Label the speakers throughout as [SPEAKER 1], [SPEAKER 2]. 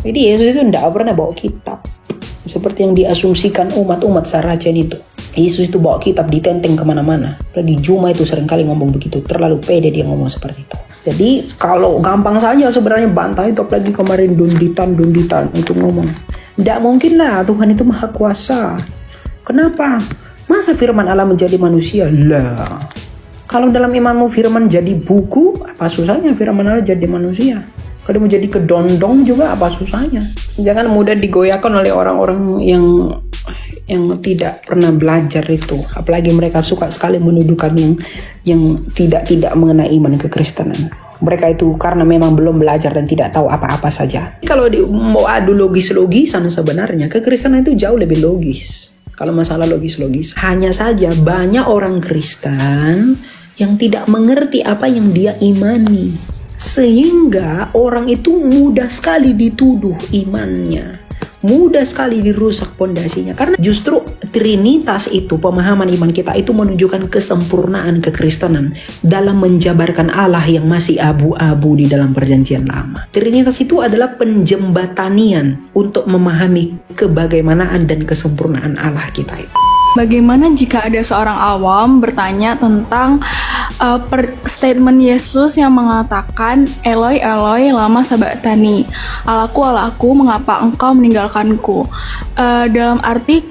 [SPEAKER 1] Jadi Yesus itu tidak pernah bawa kitab seperti yang diasumsikan umat-umat Saracen itu. Yesus itu bawa kitab ditenteng kemana-mana. Lagi Juma itu seringkali ngomong begitu. Terlalu pede dia ngomong seperti itu. Jadi kalau gampang saja sebenarnya bantah itu, apalagi kemarin dunditan itu ngomong. Tidak mungkin lah, Tuhan itu maha kuasa. Kenapa? Masa firman Allah menjadi manusia? Lah, kalau dalam imanmu firman jadi buku, apa susahnya firman Allah jadi manusia? Kalau mau jadi kedondong juga apa susahnya? Jangan mudah digoyahkan oleh orang-orang yang tidak pernah belajar itu. Apalagi mereka suka sekali menuduhkan yang tidak mengenai iman kekristenan. Mereka itu karena memang belum belajar dan tidak tahu apa-apa saja. Kalau mau adu logis-logisan, sebenarnya kekristenan itu jauh lebih logis. Kalau masalah logis-logis, hanya saja banyak orang Kristen yang tidak mengerti apa yang dia imani. Sehingga orang itu mudah sekali dituduh imannya, mudah sekali dirusak pondasinya. Karena justru Trinitas itu, pemahaman iman kita itu menunjukkan kesempurnaan kekristenan dalam menjabarkan Allah yang masih abu-abu di dalam perjanjian lama. Trinitas itu adalah penjembatanian untuk memahami kebagaimanaan dan kesempurnaan Allah kita itu.
[SPEAKER 2] Bagaimana jika ada seorang awam bertanya tentang statement Yesus yang mengatakan Eloi Eloi lama sabachthani, Allahku mengapa engkau meninggalkanku? Dalam arti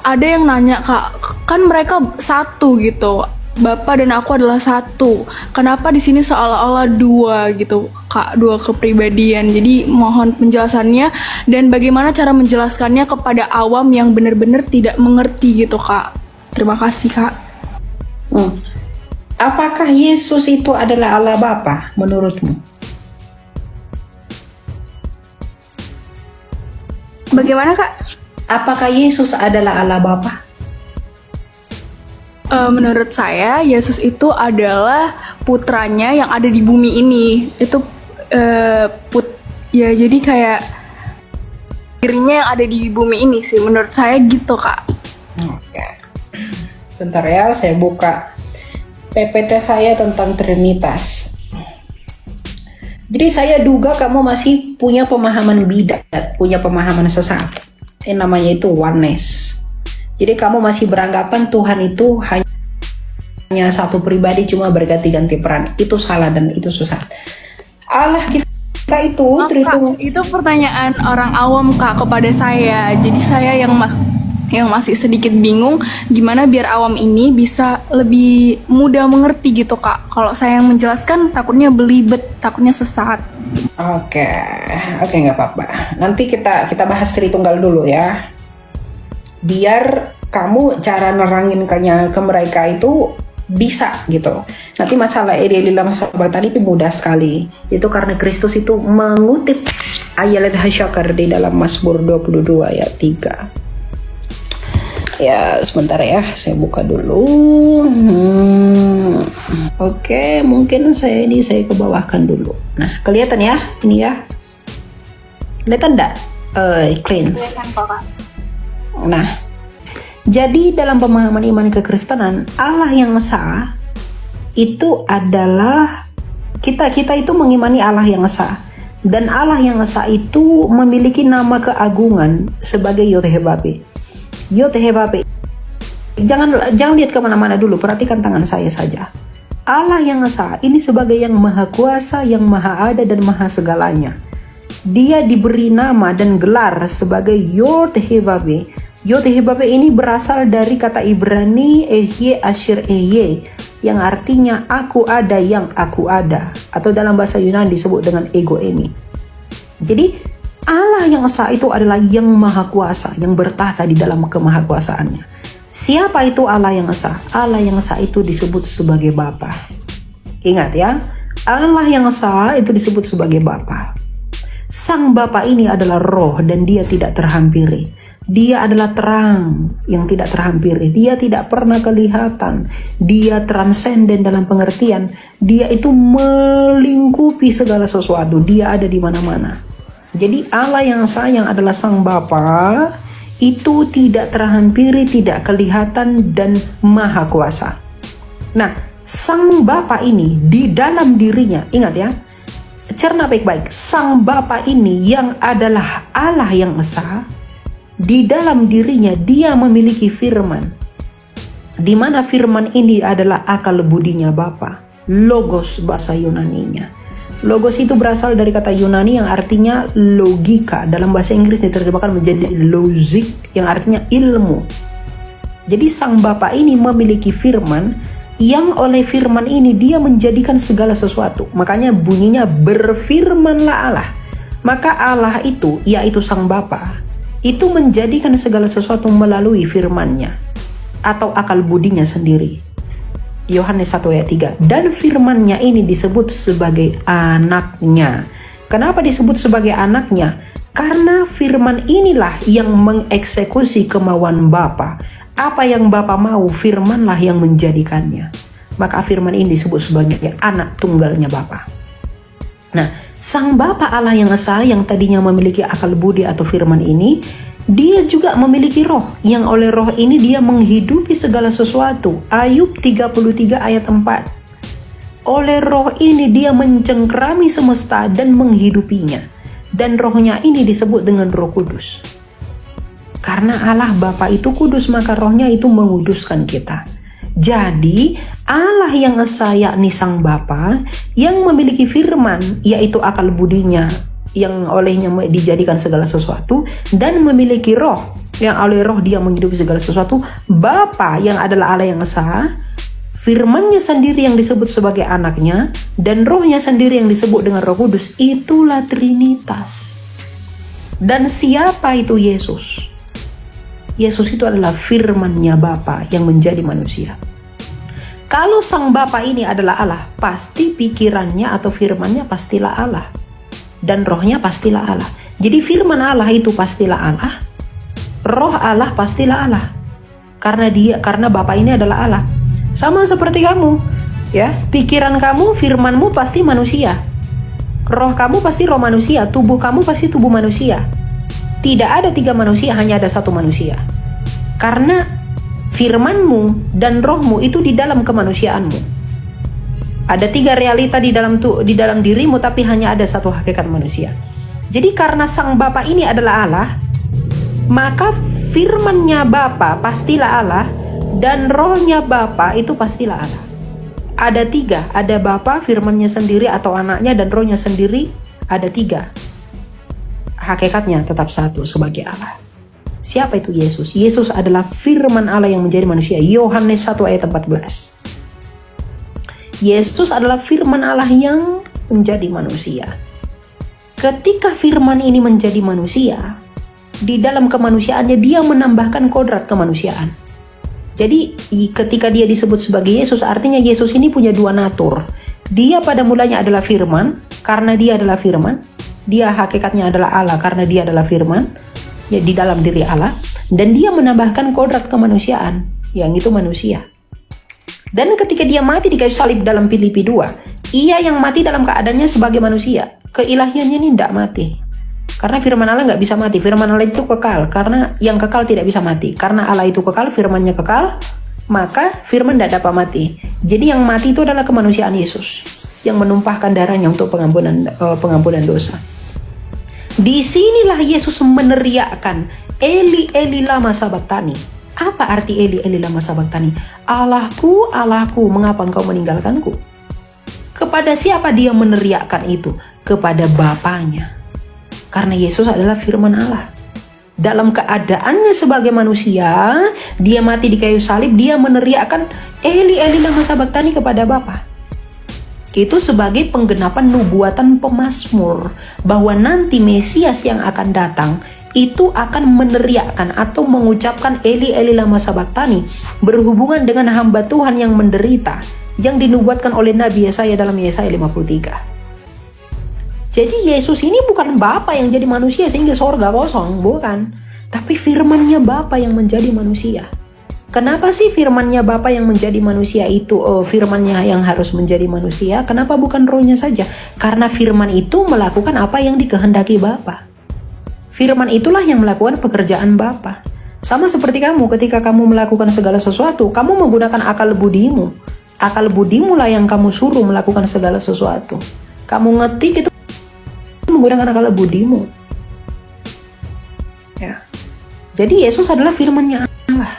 [SPEAKER 2] ada yang nanya, Kak, kan mereka satu gitu, Bapa dan aku adalah satu. Kenapa di sini seolah-olah dua gitu, Kak, dua kepribadian? Jadi mohon penjelasannya dan bagaimana cara menjelaskannya kepada awam yang benar-benar tidak mengerti gitu, Kak. Terima kasih, Kak.
[SPEAKER 1] Apakah Yesus itu adalah Allah Bapa menurutmu?
[SPEAKER 2] Bagaimana, Kak?
[SPEAKER 1] Apakah Yesus adalah Allah Bapa?
[SPEAKER 2] Menurut saya Yesus itu adalah putranya yang ada di bumi ini. Itu ya jadi kayak dirinya yang ada di bumi ini sih. Menurut saya gitu, Kak.
[SPEAKER 1] Oke. Sebentar ya, saya buka PPT saya tentang Trinitas. Jadi saya duga kamu masih punya pemahaman bidat, punya pemahaman sesat. Namanya itu oneness. Jadi kamu masih beranggapan Tuhan itu hanya satu pribadi, cuma berganti-ganti peran. Itu salah dan itu sesat. Allah kita itu
[SPEAKER 2] Kak, itu pertanyaan orang awam, Kak, kepada saya. Jadi saya yang masih sedikit bingung gimana biar awam ini bisa lebih mudah mengerti gitu, Kak. Kalau saya yang menjelaskan takutnya belibet, takutnya sesat.
[SPEAKER 1] Oke, nggak apa-apa. Nanti kita bahas Tritunggal dulu ya. Biar kamu cara nerangin ke mereka itu bisa gitu. Nanti masalah Eloi lama sabachthani itu mudah sekali. Itu karena Kristus itu mengutip ayat Hasyakar di dalam Mazmur 22 ayat 3. Ya, sebentar ya, saya buka dulu. Oke, mungkin saya kebawahkan dulu. Nah, kelihatan ya, ini ya. Kelihatan enggak? Cleanse. Nah, jadi dalam pemahaman iman kekristenan, Allah yang esa itu adalah kita itu mengimani Allah yang esa, dan Allah yang esa itu memiliki nama keagungan sebagai Yod-Heh-Vav-He. Yod-Heh-Vav-He. Jangan lihat kemana-mana dulu, perhatikan tangan saya saja. Allah yang esa ini sebagai yang maha kuasa, yang maha ada dan maha segalanya. Dia diberi nama dan gelar sebagai Yod-Heh-Vav-He. Yod-Heh-Vav-He ini berasal dari kata Ibrani Ehye Asher Ehye, yang artinya aku ada yang aku ada, atau dalam bahasa Yunani disebut dengan ego emi. Jadi Allah yang esa itu adalah yang maha kuasa, yang bertahta di dalam kemahakuasaannya. Siapa itu Allah yang esa? Allah yang esa itu disebut sebagai Bapa. Ingat ya, Allah yang esa itu disebut sebagai Bapa. Sang Bapa ini adalah roh dan dia tidak terhampiri. Dia adalah terang yang tidak terhampiri. Dia tidak pernah kelihatan. Dia transenden dalam pengertian. Dia itu melingkupi segala sesuatu. Dia ada di mana-mana. Jadi Allah yang sayang adalah Sang Bapa, itu tidak terhampiri, tidak kelihatan, dan maha kuasa. Nah, Sang Bapa ini di dalam dirinya, ingat ya, cerna baik-baik, Sang Bapa ini yang adalah Allah yang esa, di dalam dirinya dia memiliki firman, di mana firman ini adalah akal budinya Bapa, logos bahasa Yunaninya. Logos itu berasal dari kata Yunani yang artinya logika, dalam bahasa Inggris diterjemahkan menjadi logic yang artinya ilmu. Jadi Sang Bapa ini memiliki firman, yang oleh firman ini dia menjadikan segala sesuatu. Makanya bunyinya berfirmanlah Allah. Maka Allah itu, yaitu Sang Bapa, itu menjadikan segala sesuatu melalui firman-Nya atau akal budinya sendiri. Yohanes 1 ayat 3. Dan firman-Nya ini disebut sebagai anaknya. Kenapa disebut sebagai anaknya? Karena firman inilah yang mengeksekusi kemauan Bapa. Apa yang Bapa mau, firmanlah yang menjadikannya. Maka firman ini disebut sebagai anak tunggalnya Bapa. Nah, Sang Bapa Allah yang esa yang tadinya memiliki akal budi atau firman ini, dia juga memiliki roh, yang oleh roh ini dia menghidupi segala sesuatu. Ayub 33 ayat 4. Oleh roh ini dia mencengkrami semesta dan menghidupinya. Dan rohnya ini disebut dengan Roh Kudus. Karena Allah Bapa itu kudus, maka rohnya itu menguduskan kita. Jadi Allah yang esa yakni Sang Bapa yang memiliki firman, yaitu akal budinya yang olehnya dijadikan segala sesuatu, dan memiliki roh yang oleh roh dia menghidupi segala sesuatu. Bapa yang adalah Allah yang esa, firman-Nya sendiri yang disebut sebagai anaknya, dan rohnya sendiri yang disebut dengan Roh Kudus. Itulah Trinitas. Dan siapa itu Yesus? Yesus itu adalah firman-Nya Bapa yang menjadi manusia. Kalau Sang Bapa ini adalah Allah, pasti pikirannya atau firman-Nya pastilah Allah. Dan rohnya pastilah Allah. Jadi firman Allah itu pastilah Allah. Roh Allah pastilah Allah. Karena Bapa ini adalah Allah. Sama seperti kamu, ya. Pikiran kamu, firmanmu pasti manusia. Roh kamu pasti roh manusia, tubuh kamu pasti tubuh manusia. Tidak ada 3 manusia, hanya ada 1 manusia. Karena firmanmu dan rohmu itu di dalam kemanusiaanmu. Ada 3 realita di dalam dirimu, tapi hanya ada 1 hakikat manusia. Jadi karena Sang Bapa ini adalah Allah, maka firman-Nya Bapa pastilah Allah, dan rohnya Bapa itu pastilah Allah. Ada 3, ada Bapa, firman-Nya sendiri atau anaknya, dan rohnya sendiri. Ada 3. Hakikatnya tetap 1 sebagai Allah. Siapa itu Yesus? Yesus adalah firman Allah yang menjadi manusia. Yohanes 1 ayat 14. Yesus adalah firman Allah yang menjadi manusia. Ketika firman ini menjadi manusia, di dalam kemanusiaannya dia menambahkan kodrat kemanusiaan. Jadi ketika dia disebut sebagai Yesus, artinya Yesus ini punya 2 natur. Dia pada mulanya adalah firman, karena dia adalah firman. Dia hakikatnya adalah Allah karena dia adalah firman, ya, di dalam diri Allah. Dan dia menambahkan kodrat kemanusiaan, yang itu manusia. Dan ketika dia mati di kayu salib dalam Filipi 2, ia yang mati dalam keadaannya sebagai manusia. Keilahiannya ini tidak mati. Karena firman Allah nggak bisa mati. Firman Allah itu kekal, karena yang kekal tidak bisa mati. Karena Allah itu kekal, firman-Nya kekal, maka firman tidak dapat mati. Jadi yang mati itu adalah kemanusiaan Yesus, yang menumpahkan darahnya untuk pengampunan dosa. Disinilah Yesus meneriakkan, Eli Eli lama sabachthani. Apa arti Eli Eli lama sabachthani? Allahku, Allahku, mengapa engkau meninggalkanku? Kepada siapa dia meneriakkan itu? Kepada Bapanya. Karena Yesus adalah firman Allah. Dalam keadaannya sebagai manusia, dia mati di kayu salib, dia meneriakkan Eli Eli lama sabachthani kepada Bapa. Itu sebagai penggenapan nubuatan pemazmur, bahwa nanti Mesias yang akan datang itu akan meneriakkan atau mengucapkan Eli Eli lama sabachthani, berhubungan dengan hamba Tuhan yang menderita, yang dinubuatkan oleh Nabi Yesaya dalam Yesaya 53. Jadi Yesus ini bukan Bapa yang jadi manusia sehingga sorga kosong, bukan. Tapi firman-Nya Bapa yang menjadi manusia. Kenapa sih firman-Nya Bapa yang menjadi manusia itu firman-Nya yang harus menjadi manusia? Kenapa bukan rohnya saja? Karena firman itu melakukan apa yang dikehendaki Bapa. Firman itulah yang melakukan pekerjaan Bapa. Sama seperti kamu, ketika kamu melakukan segala sesuatu, kamu menggunakan akal budimu. Akal budimu lah yang kamu suruh melakukan segala sesuatu. Kamu ngetik itu akalamu dengan akal budimu. Ya. Jadi Yesus adalah firman-Nya Allah.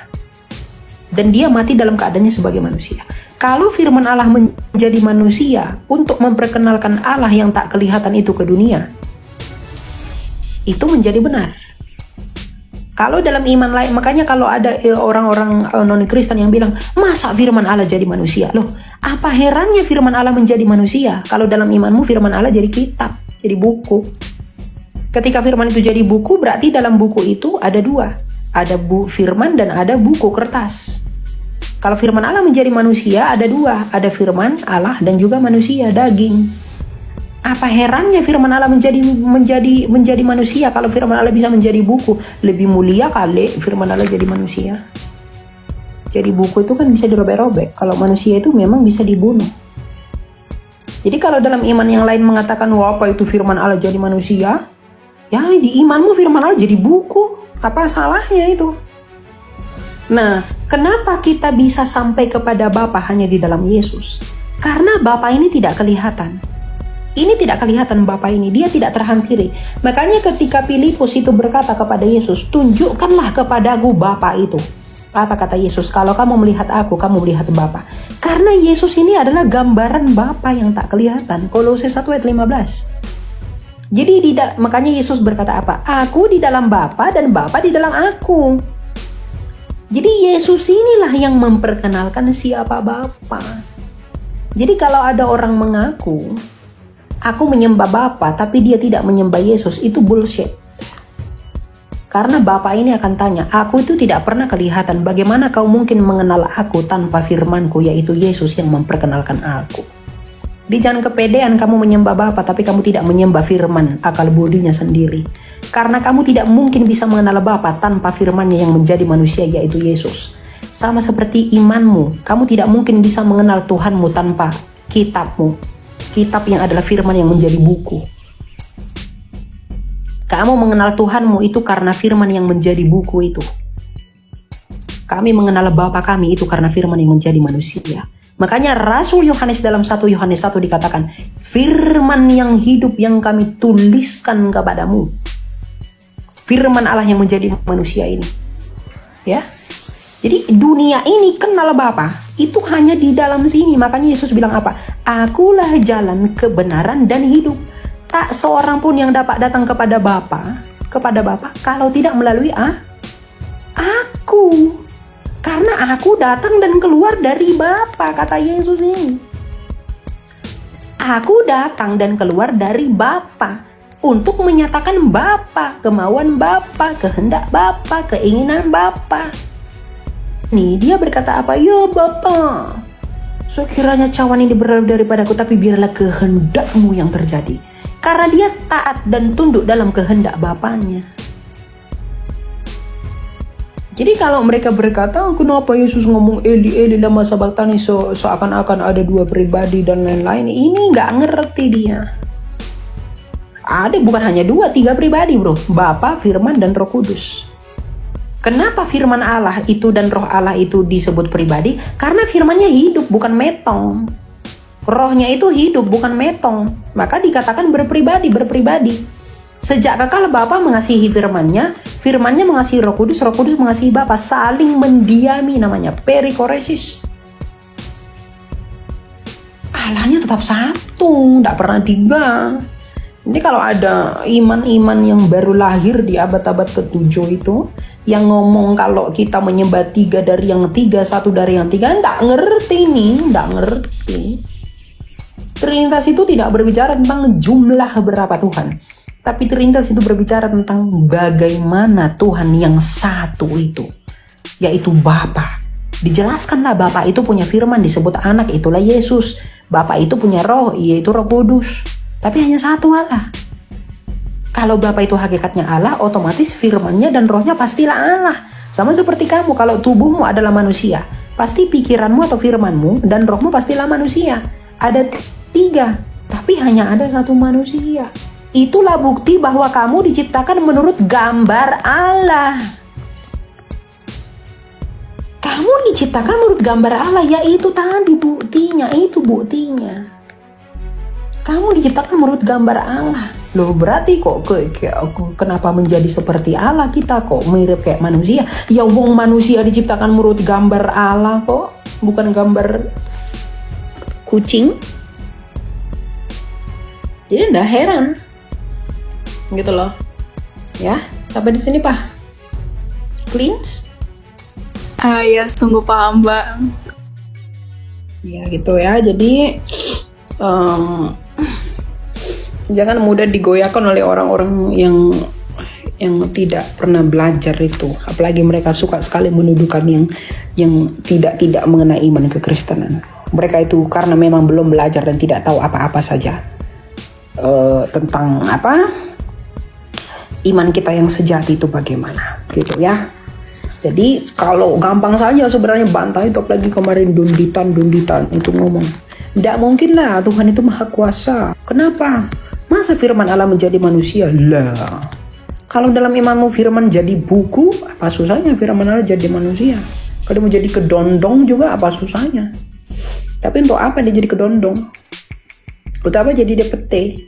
[SPEAKER 1] Dan dia mati dalam keadaannya sebagai manusia. Kalau firman Allah menjadi manusia untuk memperkenalkan Allah yang tak kelihatan itu ke dunia, itu menjadi benar. Kalau dalam iman lain, makanya kalau ada orang-orang non-Kristen yang bilang, masa firman Allah jadi manusia? Loh, apa herannya firman Allah menjadi manusia? Kalau dalam imanmu firman Allah jadi kitab, jadi buku. Ketika firman itu jadi buku, berarti dalam buku itu ada dua. Ada firman dan ada buku kertas. Kalau firman Allah menjadi manusia, ada dua. Ada firman Allah dan juga manusia, daging. Apa herannya firman Allah menjadi manusia kalau firman Allah bisa menjadi buku? Lebih mulia kali firman Allah jadi manusia. Jadi buku itu kan bisa dirobek-robek. Kalau manusia itu memang bisa dibunuh. Jadi kalau dalam iman yang lain mengatakan, wah apa itu firman Allah jadi manusia? Ya di imanmu firman Allah jadi buku. Apa salahnya itu? Nah, kenapa kita bisa sampai kepada Bapa hanya di dalam Yesus? Karena Bapa ini tidak kelihatan. Ini tidak kelihatan Bapa ini, dia tidak terhampiri. Makanya ketika Filipus itu berkata kepada Yesus, tunjukkanlah kepadaku Bapa itu. Apa kata Yesus? Kalau kamu melihat aku, kamu melihat Bapa. Karena Yesus ini adalah gambaran Bapa yang tak kelihatan. Kolose 1 ayat 15. Jadi makanya Yesus berkata apa? Aku di dalam Bapa dan Bapa di dalam aku. Jadi Yesus inilah yang memperkenalkan siapa Bapa. Jadi kalau ada orang mengaku, aku menyembah Bapa, tapi dia tidak menyembah Yesus, itu bullshit. Karena Bapa ini akan tanya, aku itu tidak pernah kelihatan, bagaimana kau mungkin mengenal aku tanpa firmanku, yaitu Yesus yang memperkenalkan aku. Jadi jangan kepedean kamu menyembah Bapa, tapi kamu tidak menyembah firman akal budinya sendiri. Karena kamu tidak mungkin bisa mengenal Bapa tanpa firmannya yang menjadi manusia, yaitu Yesus. Sama seperti imanmu, kamu tidak mungkin bisa mengenal Tuhanmu tanpa kitabmu. Kitab yang adalah firman yang menjadi buku. Kamu mengenal Tuhanmu itu karena firman yang menjadi buku itu. Kami mengenal Bapa kami itu karena firman yang menjadi manusia. Makanya Rasul Yohanes dalam 1 Yohanes 1 dikatakan, firman yang hidup yang kami tuliskan kepadamu. Firman Allah yang menjadi manusia ini. Ya. Jadi dunia ini kenal Bapa itu hanya di dalam sini. Makanya Yesus bilang apa? Akulah jalan, kebenaran dan hidup. Tak seorang pun yang dapat datang kepada Bapa kalau tidak melalui aku. Karena aku datang dan keluar dari Bapa, kata Yesus ini. Aku datang dan keluar dari Bapa untuk menyatakan Bapa, kemauan Bapa, kehendak Bapa, keinginan Bapa. Nih dia berkata apa? Ya Bapa, sekiranya cawan ini berlalu daripadaku, tapi biarlah kehendakmu yang terjadi. Karena dia taat dan tunduk dalam kehendak Bapanya. Jadi kalau mereka berkata, kenapa Yesus ngomong Eli Eli lama sabachthani seakan-akan ada dua pribadi dan lain-lain, ini nggak ngerti dia. Ada bukan hanya 2-3 pribadi bro, Bapa, Firman dan Roh Kudus. Kenapa firman Allah itu dan roh Allah itu disebut pribadi? Karena firmannya hidup, bukan metong. Rohnya itu hidup, bukan metong. Maka dikatakan berpribadi. Sejak kekal Bapa mengasihi firmannya, firmannya mengasihi Roh Kudus mengasihi Bapa. Saling mendiami namanya, perikoresis. Allahnya tetap satu, tidak pernah 3. Ini kalau ada iman-iman yang baru lahir di abad-abad ke-7 itu, yang ngomong kalau kita menyembah 3 dari yang 3, 1 dari yang 3, enggak ngerti nih, enggak ngerti. Trinitas itu tidak berbicara tentang jumlah berapa Tuhan, tapi Trinitas itu berbicara tentang bagaimana Tuhan yang satu itu, yaitu Bapa. Dijelaskanlah Bapa itu punya firman, disebut anak, itulah Yesus. Bapa itu punya roh, yaitu Roh Kudus. Tapi hanya satu Allah. Kalau Bapa itu hakikatnya Allah, otomatis firmannya dan rohnya pastilah Allah. Sama seperti kamu, kalau tubuhmu adalah manusia, pasti pikiranmu atau firmanmu dan rohmu pastilah manusia. Ada 3, tapi hanya ada 1 manusia. Itulah bukti bahwa kamu diciptakan menurut gambar Allah. Kamu diciptakan menurut gambar Allah, yaitu tadi buktinya, itu buktinya. Kamu diciptakan menurut gambar Allah. Loh berarti kok kenapa menjadi seperti Allah, kita kok mirip kayak manusia? Ya wong manusia diciptakan menurut gambar Allah kok, bukan gambar kucing. Jadi nggak heran gitu loh. Ya, sampai di sini Pak. Cleans?
[SPEAKER 2] Ya sungguh paham Mbak.
[SPEAKER 1] Ya gitu ya, jadi jangan mudah digoyahkan oleh orang-orang yang tidak pernah belajar itu. Apalagi mereka suka sekali menuduhkan yang tidak mengenai iman kekristenan. Mereka itu karena memang belum belajar dan tidak tahu apa-apa saja tentang iman kita yang sejati itu bagaimana, gitu ya. Jadi kalau gampang saja sebenarnya bantah itu, apalagi kemarin Dunditan itu ngomong, tidak mungkin lah Tuhan itu maha kuasa. Kenapa? Masa firman Allah menjadi manusia? Lah, kalau dalam imanmu firman jadi buku, apa susahnya firman Allah jadi manusia? Kalau mau jadi kedondong juga apa susahnya? Tapi untuk apa dia jadi kedondong? Untuk apa jadi DPT?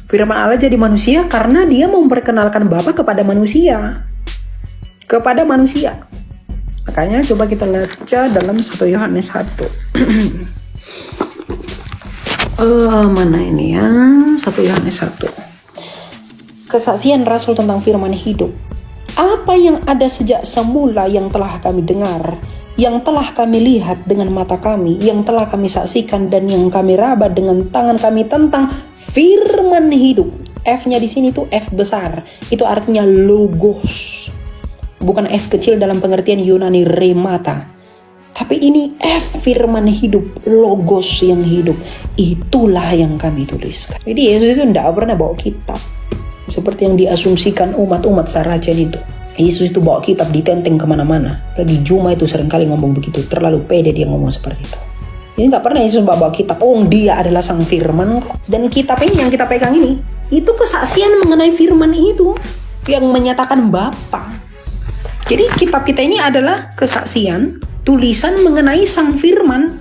[SPEAKER 1] Firman Allah jadi manusia karena dia memperkenalkan Bapa kepada manusia. Makanya coba kita baca dalam 1 Yohanes 1. Mana ini ya? 1 Yohanes 1. Kesaksian Rasul tentang firman hidup. Apa yang ada sejak semula yang telah kami dengar, yang telah kami lihat dengan mata kami, yang telah kami saksikan dan yang kami raba dengan tangan kami tentang firman hidup. F-nya di sini tuh F besar. Itu artinya logos. Bukan F kecil dalam pengertian Yunani remata. Tapi ini F firman hidup, logos yang hidup. Itulah yang kami tuliskan. Jadi Yesus itu tidak pernah bawa kitab. Seperti yang diasumsikan umat-umat Saracen itu. Yesus itu bawa kitab ditenteng kemana-mana. Lagi Juma itu seringkali ngomong begitu. Terlalu pede dia ngomong seperti itu. Jadi nggak pernah Yesus bawa kitab. Oh dia adalah sang firman. Dan kitab ini yang kita pegang ini, itu kesaksian mengenai firman itu. Yang menyatakan Bapa. Jadi kitab kita ini adalah kesaksian, tulisan mengenai sang firman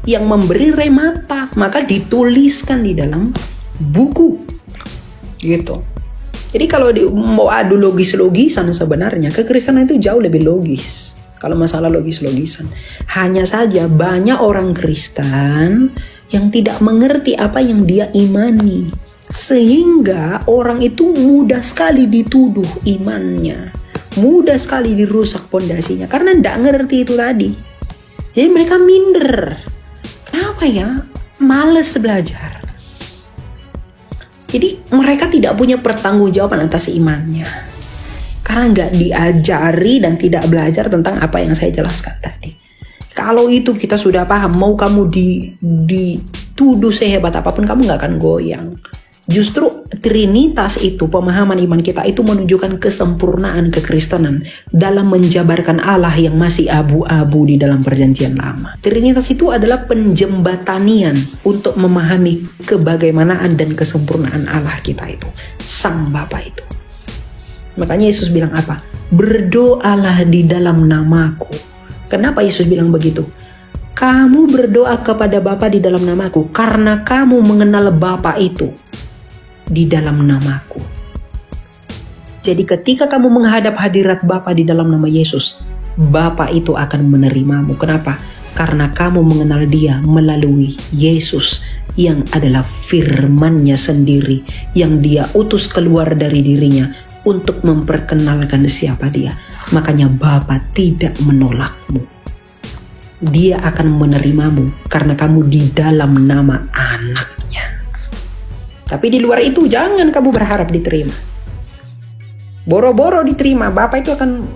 [SPEAKER 1] yang memberi remata, maka dituliskan di dalam buku, gitu. Jadi kalau mau adu logis-logisan sebenarnya kekristenan itu jauh lebih logis. Kalau masalah logis-logisan, hanya saja banyak orang Kristen yang tidak mengerti apa yang dia imani, sehingga orang itu mudah sekali dituduh imannya. Mudah sekali dirusak pondasinya karena tidak ngerti itu tadi. Jadi mereka minder. Kenapa ya? Males belajar. Jadi mereka tidak punya pertanggungjawaban atas imannya. Karena nggak diajari dan tidak belajar tentang apa yang saya jelaskan tadi. Kalau itu kita sudah paham, mau kamu dituduh sehebat apapun kamu nggak akan goyang. Justru Trinitas itu, pemahaman iman kita itu menunjukkan kesempurnaan kekristenan dalam menjabarkan Allah yang masih abu-abu di dalam perjanjian lama. Trinitas itu adalah penjembatanian untuk memahami kebagaimanaan dan kesempurnaan Allah kita itu, Sang Bapa itu. Makanya Yesus bilang apa? Berdoalah di dalam namaku. Kenapa Yesus bilang begitu? Kamu berdoa kepada Bapa di dalam namaku karena kamu mengenal Bapa itu di dalam namaku. Jadi ketika kamu menghadap hadirat Bapa di dalam nama Yesus, Bapa itu akan menerimamu. Kenapa? Karena kamu mengenal Dia melalui Yesus yang adalah firman-Nya sendiri yang Dia utus keluar dari dirinya untuk memperkenalkan siapa Dia. Makanya Bapa tidak menolakmu. Dia akan menerimamu karena kamu di dalam nama Anaknya. Tapi di luar itu jangan kamu berharap diterima. Boro-boro diterima. Bapak itu akan,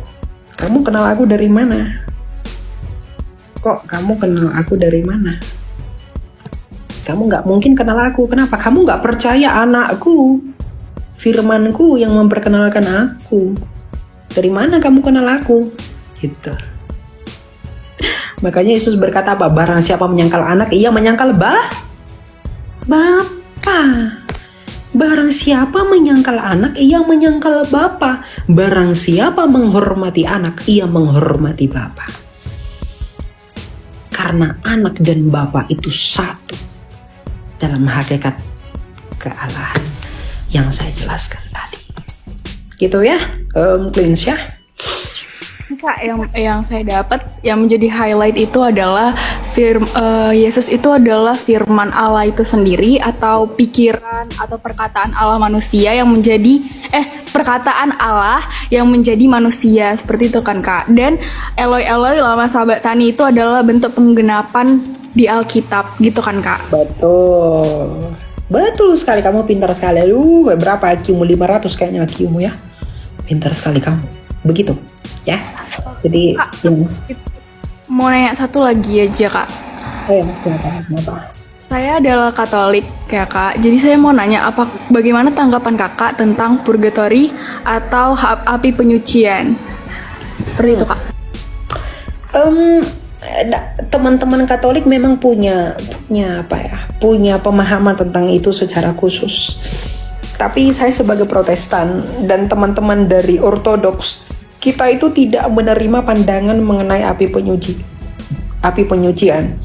[SPEAKER 1] kamu kenal aku dari mana? Kok kamu kenal aku dari mana? Kamu gak mungkin kenal aku. Kenapa? Kamu gak percaya anakku, firmanku yang memperkenalkan aku. Dari mana kamu kenal aku? Gitu. Makanya Yesus berkata apa? Barang siapa menyangkal anak, ia menyangkal Bapa. Barang siapa menyangkal anak, ia menyangkal Bapa. Barang siapa menghormati anak, ia menghormati Bapa. Karena anak dan Bapa itu satu dalam hakikat kealahan yang saya jelaskan tadi. Gitu ya, Cleanse ya.
[SPEAKER 2] Kak, yang saya dapat yang menjadi highlight itu adalah Yesus itu adalah firman Allah itu sendiri, atau pikiran atau perkataan Allah manusia yang menjadi perkataan Allah yang menjadi manusia, seperti itu kan Kak. Dan Eloi Eloi lama sabachthani itu adalah bentuk penggenapan di Alkitab gitu kan Kak.
[SPEAKER 1] Betul sekali, kamu pintar sekali. Berapa IQ-mu? 500 kayaknya IQ-mu ya. Pintar sekali kamu. Begitu ya. Jadi
[SPEAKER 2] Kak, mau nanya satu lagi aja Kak.
[SPEAKER 1] Kenapa?
[SPEAKER 2] Saya adalah Katolik ya Kak. Jadi saya mau nanya bagaimana tanggapan Kakak tentang purgatory atau api penyucian? Seperti itu Kak.
[SPEAKER 1] Teman-teman Katolik memang punya pemahaman tentang itu secara khusus. Tapi saya sebagai Protestan dan teman-teman dari Ortodoks, kita itu tidak menerima pandangan mengenai api penyucian.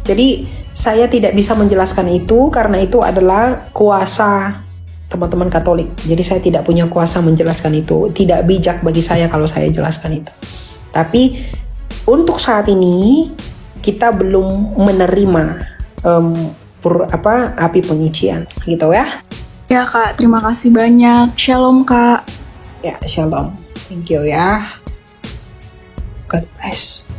[SPEAKER 1] Jadi saya tidak bisa menjelaskan itu karena itu adalah kuasa teman-teman Katolik. Jadi saya tidak punya kuasa menjelaskan itu. Tidak bijak bagi saya kalau saya jelaskan itu. Tapi untuk saat ini kita belum menerima api penyucian, gitu ya.
[SPEAKER 2] Ya Kak, terima kasih banyak. Shalom Kak.
[SPEAKER 1] Ya, shalom. Thank you ya. God bless.